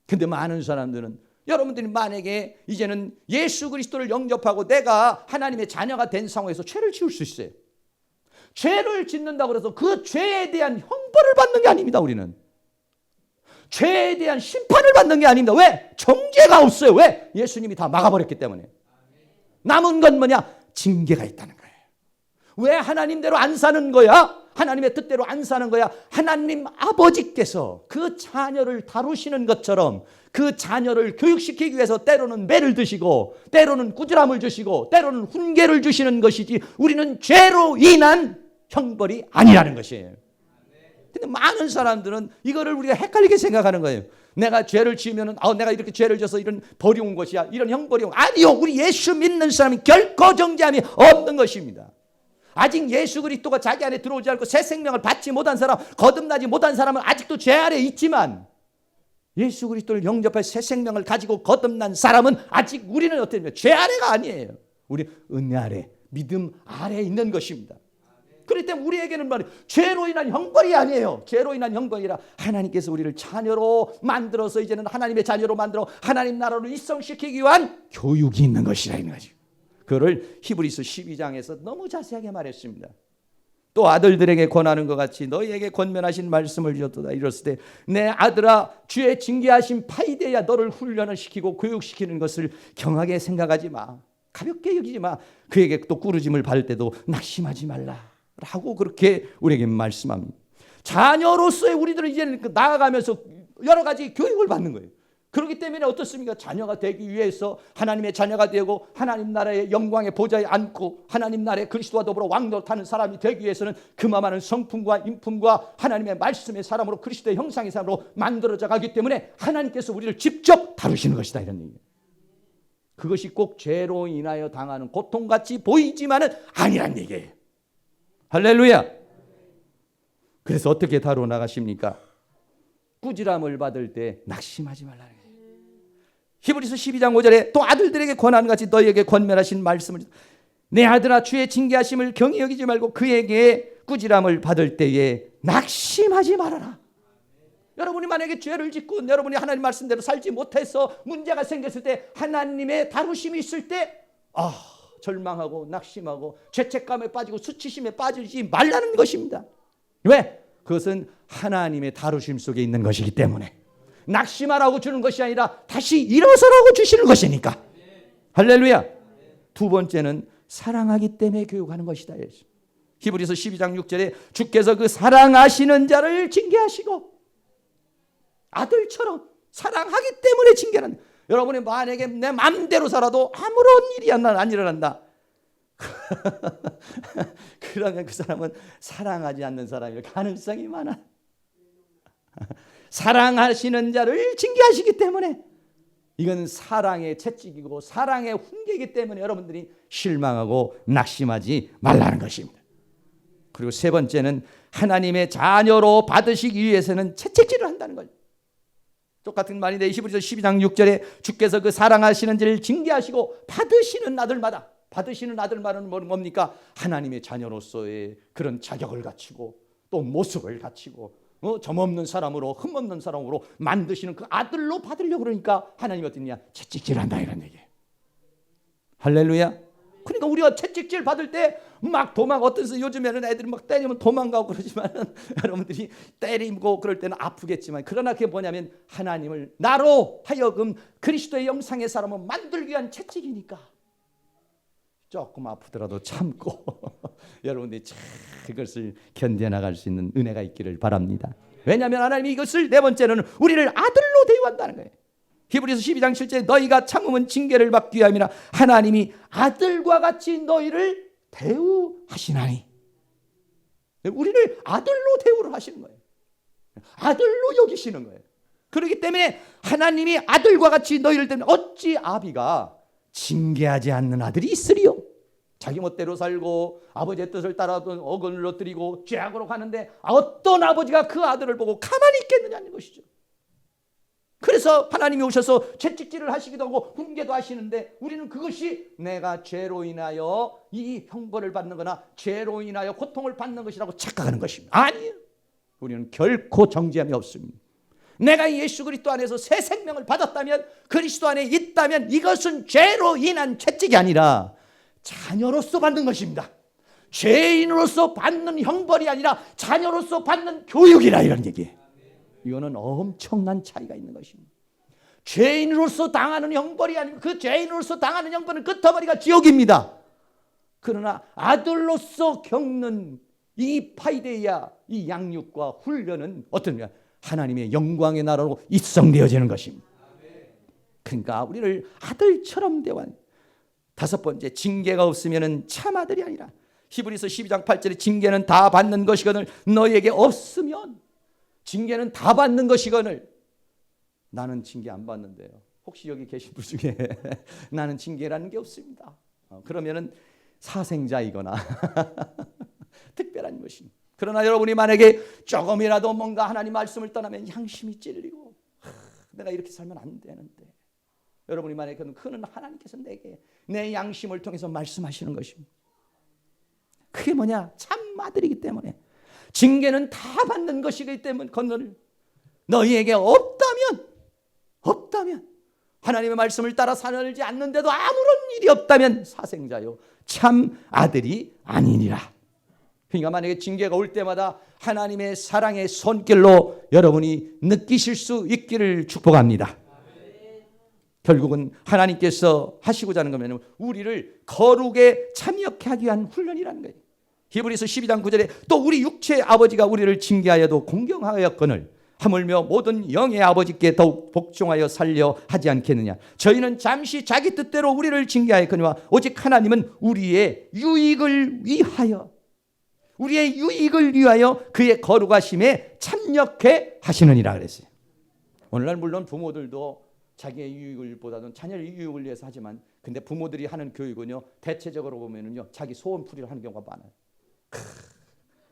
근데 많은 사람들은 여러분들이 만약에 이제는 예수 그리스도를 영접하고 내가 하나님의 자녀가 된 상황에서 죄를 지을 수 있어요. 죄를 짓는다고 해서 그 죄에 대한 형벌을 받는 게 아닙니다. 우리는 죄에 대한 심판을 받는 게 아닙니다. 왜? 정죄가 없어요. 왜? 예수님이 다 막아버렸기 때문에. 남은 건 뭐냐? 징계가 있다는 거예요. 왜 하나님대로 안 사는 거야? 하나님의 뜻대로 안 사는 거야? 하나님 아버지께서 그 자녀를 다루시는 것처럼 그 자녀를 교육시키기 위해서 때로는 매를 드시고 때로는 꾸지람을 주시고 때로는 훈계를 주시는 것이지 우리는 죄로 인한 형벌이 아니라는 것이에요. 근데 많은 사람들은 이거를 우리가 헷갈리게 생각하는 거예요. 내가 죄를 지으면은 내가 이렇게 죄를 져서 이런 벌이 온 것이야. 이런 형벌이 온. 아니요. 우리 예수 믿는 사람이 결코 정죄함이 없는 것입니다. 아직 예수 그리스도가 자기 안에 들어오지 않고 새 생명을 받지 못한 사람, 거듭나지 못한 사람은 아직도 죄 아래 있지만 예수 그리스도를 영접해 새 생명을 가지고 거듭난 사람은 아직 우리는 어떻게 죄 아래가 아니에요. 우리 은혜 아래, 믿음 아래에 있는 것입니다. 그렇기 때문에 우리에게는 말이에요, 죄로 인한 형벌이 아니에요. 죄로 인한 형벌이라 하나님께서 우리를 자녀로 만들어서 이제는 하나님의 자녀로 만들어 하나님 나라로 입성시키기 위한 교육이 있는 것이라 있는 거죠. 그걸 히브리서 12장에서 너무 자세하게 말했습니다. 또 아들들에게 권하는 것 같이 너희에게 권면하신 말씀을 주었도다. 이랬을 때 내 아들아, 주의 징계하신 파이데야 너를 훈련을 시키고 교육시키는 것을 경하게 생각하지 마. 가볍게 여기지 마. 그에게 또 꾸르짐을 받을 때도 낙심하지 말라 라고 그렇게 우리에게 말씀합니다. 자녀로서의 우리들은 이제는 나아가면서 여러 가지 교육을 받는 거예요. 그렇기 때문에 어떻습니까? 자녀가 되기 위해서 하나님의 자녀가 되고 하나님 나라의 영광의 보좌에 앉고 하나님 나라의 그리스도와 더불어 왕노릇하는 사람이 되기 위해서는 그만한 성품과 인품과 하나님의 말씀의 사람으로 그리스도의 형상의 사람으로 만들어져 가기 때문에 하나님께서 우리를 직접 다루시는 것이다, 이런 얘기예요. 그것이 꼭 죄로 인하여 당하는 고통같이 보이지만은 아니란 얘기예요. 할렐루야. 그래서 어떻게 다루어 나가십니까? 꾸지람을 받을 때 낙심하지 말라는 거예요. 히브리서 12장 5절에 또 아들들에게 권하는 같이 너희에게 권면하신 말씀을, 내 아들아, 주의 징계하심을 경히 여기지 말고 그에게 꾸지람을 받을 때에 낙심하지 말아라. 여러분이 만약에 죄를 짓고 여러분이 하나님 말씀대로 살지 못해서 문제가 생겼을 때, 하나님의 다루심이 있을 때 절망하고 낙심하고 죄책감에 빠지고 수치심에 빠지지 말라는 것입니다. 왜? 그것은 하나님의 다루심 속에 있는 것이기 때문에. 낙심하라고 주는 것이 아니라 다시 일어서라고 주시는 것이니까. 할렐루야. 두 번째는 사랑하기 때문에 교육하는 것이다. 히브리서 12장 6절에 주께서 그 사랑하시는 자를 징계하시고, 아들처럼 사랑하기 때문에 징계하는. 여러분이 만약에 내 마음대로 살아도 아무런 일이 안 일어난다. 그러면 그 사람은 사랑하지 않는 사람일 가능성이 많아. 사랑하시는 자를 징계하시기 때문에, 이건 사랑의 채찍이고 사랑의 훈계이기 때문에 여러분들이 실망하고 낙심하지 말라는 것입니다. 그리고 세 번째는 하나님의 자녀로 받으시기 위해서는 채찍질을 한다는 거예요. 똑같은 말인데 히브리서 12장 6절에 주께서 그 사랑하시는 자를 징계하시고 받으시는 아들마다, 받으시는 아들마다는 뭡니까? 하나님의 자녀로서의 그런 자격을 갖추고 또 모습을 갖추고 점없는 사람으로, 흠없는 사람으로 만드시는 그 아들로 받으려고 그러니까 하나님이 어떠냐? 채찍질한다, 이런 얘기예요. 할렐루야. 그러니까 우리가 채찍질 받을 때 막 어떤 요즘에는 애들이 막 때리면 도망가고 그러지만 여러분들이 때리고 그럴 때는 아프겠지만, 그러나 그게 뭐냐면 하나님을 나로 하여금 그리스도의 영상의 사람을 만들기 위한 채찍이니까 조금 아프더라도 참고 여러분들이 참 그것을 견뎌나갈 수 있는 은혜가 있기를 바랍니다. 왜냐하면 하나님이 이것을, 네 번째는 우리를 아들로 대우한다는 거예요. 히브리서 12장 7절에 너희가 참으면 징계를 받기 위함이라 하나님이 아들과 같이 너희를 대우하시나니. 우리를 아들로 대우를 하시는 거예요. 아들로 여기시는 거예요. 그렇기 때문에 하나님이 아들과 같이 너희를 때문에 어찌 아비가 징계하지 않는 아들이 있으리요. 자기 멋대로 살고 아버지의 뜻을 따라도 어긋러뜨리고 죄악으로 가는데 어떤 아버지가 그 아들을 보고 가만히 있겠느냐는 것이죠. 그래서 하나님이 오셔서 채찍질을 하시기도 하고 훈계도 하시는데, 우리는 그것이 내가 죄로 인하여 이 형벌을 받는 거나 죄로 인하여 고통을 받는 것이라고 착각하는 것입니다. 아니에요. 우리는 결코 정죄함이 없습니다. 내가 예수 그리스도 안에서 새 생명을 받았다면, 그리스도 안에 있다면 이것은 죄로 인한 채찍이 아니라 자녀로서 받는 것입니다. 죄인으로서 받는 형벌이 아니라 자녀로서 받는 교육이라, 이런 얘기예요. 이거는 엄청난 차이가 있는 것입니다. 죄인으로서 당하는 형벌이 아니고 그 죄인으로서 당하는 형벌은 끝머리가 지옥입니다. 그러나 아들로서 겪는 이 파이데이아, 이 양육과 훈련은 어떠냐? 하나님의 영광의 나라로 입성되어지는 것입니다. 그러니까 우리를 아들처럼 대하는. 다섯 번째, 징계가 없으면 참 아들이 아니라. 히브리서 12장 8절에 징계는 다 받는 것이거늘 너희에게 없으면, 징계는 다 받는 것이거늘. 나는 징계 안 받는데요. 혹시 여기 계신 분 중에 나는 징계라는 게 없습니다. 그러면은 사생자이거나 특별한 것입니다. 그러나 여러분이 만약에 조금이라도 뭔가 하나님 말씀을 떠나면 양심이 찔리고 내가 이렇게 살면 안 되는데, 여러분이 만약에 그는 하나님께서 내게 내 양심을 통해서 말씀하시는 것입니다. 그게 뭐냐? 참 아들이기 때문에. 징계는 다 받는 것이기 때문에 건너를 너희에게 없다면 하나님의 말씀을 따라 살지 않는데도 아무런 일이 없다면 사생자요 참 아들이 아니니라. 그러니까 만약에 징계가 올 때마다 하나님의 사랑의 손길로 여러분이 느끼실 수 있기를 축복합니다. 결국은 하나님께서 하시고자 하는 거면 우리를 거룩에 참여케 하기 위한 훈련이라는 거예요. 히브리서 12장 9절에 또 우리 육체의 아버지가 우리를 징계하여도 공경하였거늘 하물며 모든 영의 아버지께 더욱 복종하여 살려 하지 않겠느냐. 저희는 잠시 자기 뜻대로 우리를 징계하였거니와 오직 하나님은 우리의 유익을 위하여 그의 거룩하심에 참여케 하시느니라 그랬어요. 오늘날 물론 부모들도 자기의 유익을 보다는 자녀의 유익을 위해서 하지만 근데 부모들이 하는 교육은요 대체적으로 보면은요 자기 소원풀이를 하는 경우가 많아요.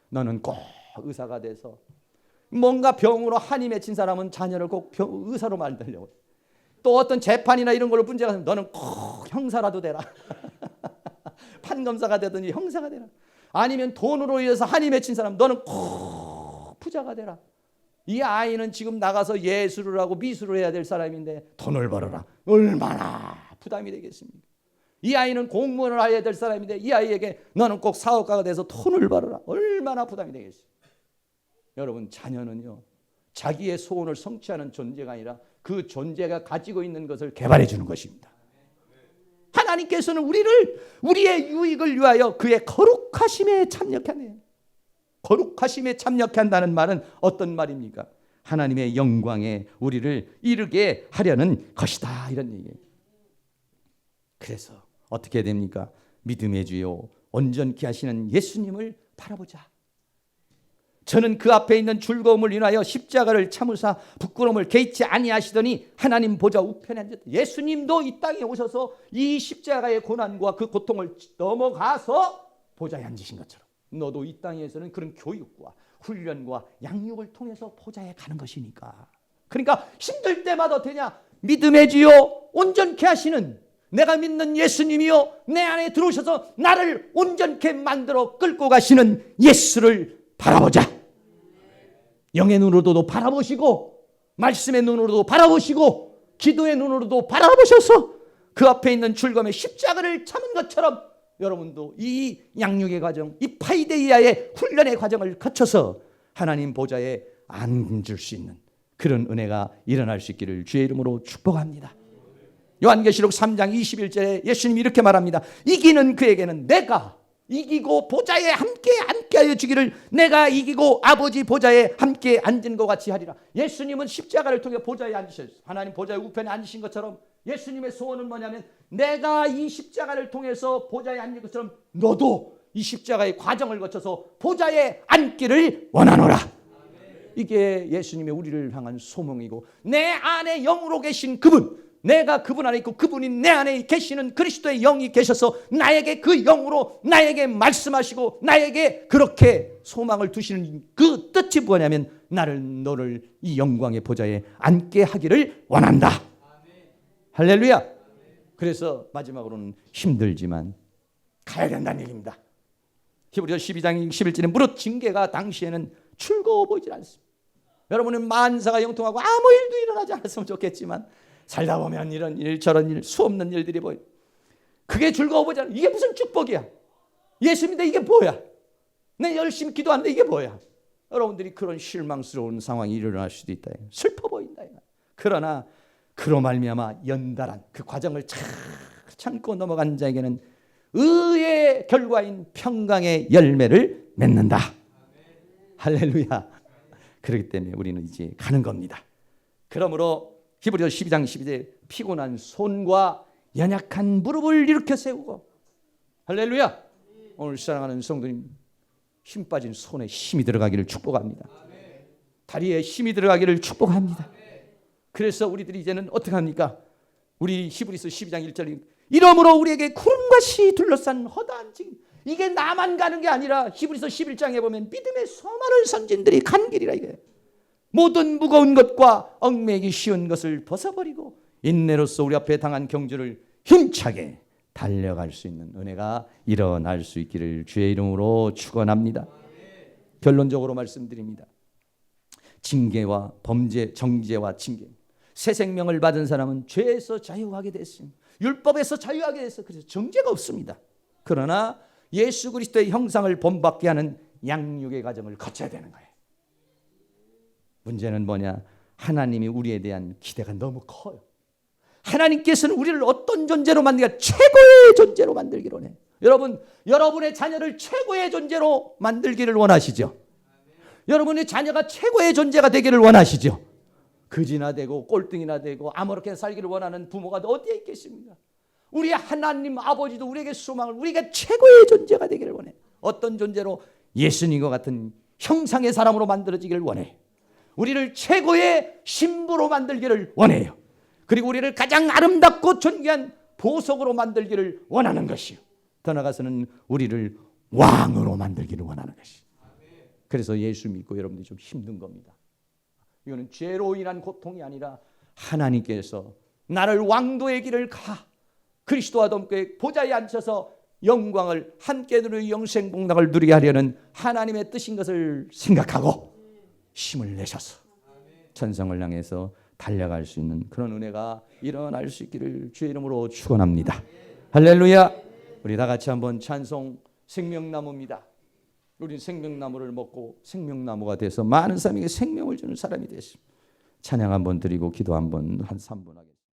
너는 꼭 의사가 돼서 뭔가 병으로 한이 맺힌 사람은 자녀를 꼭 의사로 만들려고. 또 어떤 재판이나 이런 걸로 문제가 생기면 너는 꼭 형사라도 되라. 판검사가 되든지 형사가 되라. 아니면 돈으로 인해서 한이 맺힌 사람 너는 꼭 부자가 되라. 이 아이는 지금 나가서 예술을 하고 미술을 해야 될 사람인데 돈을 벌어라. 얼마나 부담이 되겠습니까? 이 아이는 공무원을 해야 될 사람인데 이 아이에게 너는 꼭 사업가가 돼서 돈을 벌어라. 얼마나 부담이 되겠어요. 여러분 자녀는요 자기의 소원을 성취하는 존재가 아니라 그 존재가 가지고 있는 것을 개발해 주는 것입니다. 하나님께서는 우리의 유익을 위하여 그의 거룩하심에 참여케 하네요. 거룩하심에 참여케 한다는 말은 어떤 말입니까? 하나님의 영광에 우리를 이르게 하려는 것이다 이런 얘기예요. 그래서 어떻게 됩니까? 믿음의 주요 온전케 하시는 예수님을 바라보자. 저는 그 앞에 있는 즐거움을 인하여 십자가를 참으사 부끄러움을 개의치 아니하시더니 하나님 보좌 우편에 앉았다. 예수님도 이 땅에 오셔서 이 십자가의 고난과 그 고통을 넘어가서 보좌에 앉으신 것처럼 너도 이 땅에서는 그런 교육과 훈련과 양육을 통해서 보좌에 가는 것이니까. 그러니까 힘들 때마다 어떠냐? 믿음의 주요 온전케 하시는 내가 믿는 예수님이요 내 안에 들어오셔서 나를 온전케 만들어 끌고 가시는 예수를 바라보자. 영의 눈으로도 바라보시고 말씀의 눈으로도 바라보시고 기도의 눈으로도 바라보셔서 그 앞에 있는 즐거움의 십자가를 참은 것처럼 여러분도 이 양육의 과정, 이 파이데이아의 훈련의 과정을 거쳐서 하나님 보좌에 앉을 수 있는 그런 은혜가 일어날 수 있기를 주의 이름으로 축복합니다. 요한계시록 3장 21절에 예수님이 이렇게 말합니다. 이기는 그에게는 내가 이기고 보좌에 함께 앉게 주기를 내가 이기고 아버지 보좌에 함께 앉은 것 같이 하리라. 예수님은 십자가를 통해 보좌에 앉으셨어요. 하나님 보좌의 우편에 앉으신 것처럼 예수님의 소원은 뭐냐면 내가 이 십자가를 통해서 보좌에 앉은 것처럼 너도 이 십자가의 과정을 거쳐서 보좌에 앉기를 원하노라. 이게 예수님의 우리를 향한 소명이고 내 안에 영으로 계신 그분, 내가 그분 안에 있고 그분이 내 안에 계시는 그리스도의 영이 계셔서 나에게 그 영으로 나에게 말씀하시고 나에게 그렇게 소망을 두시는 그 뜻이 뭐냐면 너를 이 영광의 보좌에 앉게 하기를 원한다. 할렐루야. 그래서 마지막으로는 힘들지만 가야 된다는 얘기입니다. 히브리서 12장 11절에 무릇 징계가 당시에는 즐거워 보이질 않습니다. 여러분은 만사가 영통하고 아무 일도 일어나지 않았으면 좋겠지만 살다 보면 이런 일 저런 일 수없는 일들이 보여. 그게 즐거워 보지 않아. 이게 무슨 축복이야. 예수님인데 이게 뭐야. 내 열심히 기도하는데 이게 뭐야. 여러분들이 그런 실망스러운 상황이 일어날 수도 있다. 슬퍼 보인다. 그러나 그로 말미암아 연달한 그 과정을 참고 넘어간 자에게는 의의 결과인 평강의 열매를 맺는다. 할렐루야. 그렇기 때문에 우리는 이제 가는 겁니다. 그러므로 히브리서 12장 12절에 피곤한 손과 연약한 무릎을 일으켜 세우고 할렐루야. 오늘 사랑하는 성도님 힘 빠진 손에 힘이 들어가기를 축복합니다. 다리에 힘이 들어가기를 축복합니다. 그래서 우리들이 이제는 어떻게 합니까? 우리 히브리서 12장 1절에 이러므로 우리에게 구름같이 둘러싼 허다한 징 이게 나만 가는 게 아니라 히브리서 11장에 보면 믿음의 수많은 선진들이 간 길이라 이게 모든 무거운 것과 얽매기 쉬운 것을 벗어버리고 인내로서 우리 앞에 당한 경주를 힘차게 달려갈 수 있는 은혜가 일어날 수 있기를 주의 이름으로 축원합니다. 결론적으로 말씀드립니다. 징계와 범죄, 정죄와 징계. 새 생명을 받은 사람은 죄에서 자유하게 됐습니다. 율법에서 자유하게 됐어. 그래서 정죄가 없습니다. 그러나 예수 그리스도의 형상을 본받게 하는 양육의 과정을 거쳐야 되는 거예요. 문제는 뭐냐? 하나님이 우리에 대한 기대가 너무 커요. 하나님께서는 우리를 어떤 존재로 만들기가 최고의 존재로 만들기를 원해요. 여러분의 자녀를 최고의 존재로 만들기를 원하시죠? 여러분의 자녀가 최고의 존재가 되기를 원하시죠? 거지나 되고 꼴등이나 되고 아무렇게 살기를 원하는 부모가 어디에 있겠습니까? 우리 하나님 아버지도 우리에게 소망을, 우리가 최고의 존재가 되기를 원해요. 어떤 존재로? 예수님과 같은 형상의 사람으로 만들어지기를 원해요. 우리를 최고의 신부로 만들기를 원해요. 그리고 우리를 가장 아름답고 존귀한 보석으로 만들기를 원하는 것이요. 더 나아가서는 우리를 왕으로 만들기를 원하는 것이요. 그래서 예수 믿고 여러분들이 좀 힘든 겁니다. 이거는 죄로 인한 고통이 아니라 하나님께서 나를 왕도의 길을 가, 그리스도와 함께 보좌에 앉혀서 영광을 함께 누리는 영생복락을 누리게 하려는 하나님의 뜻인 것을 생각하고 힘을 내셔서 천성을 향해서 달려갈 수 있는 그런 은혜가 일어날 수 있기를 주의 이름으로 축원합니다. 할렐루야. 우리 다 같이 한번 찬송. 생명나무입니다. 우리는 생명나무를 먹고 생명나무가 돼서 많은 사람에게 생명을 주는 사람이 됐습니다. 찬양 한번 드리고 기도 한번 한 3분 하겠습니다.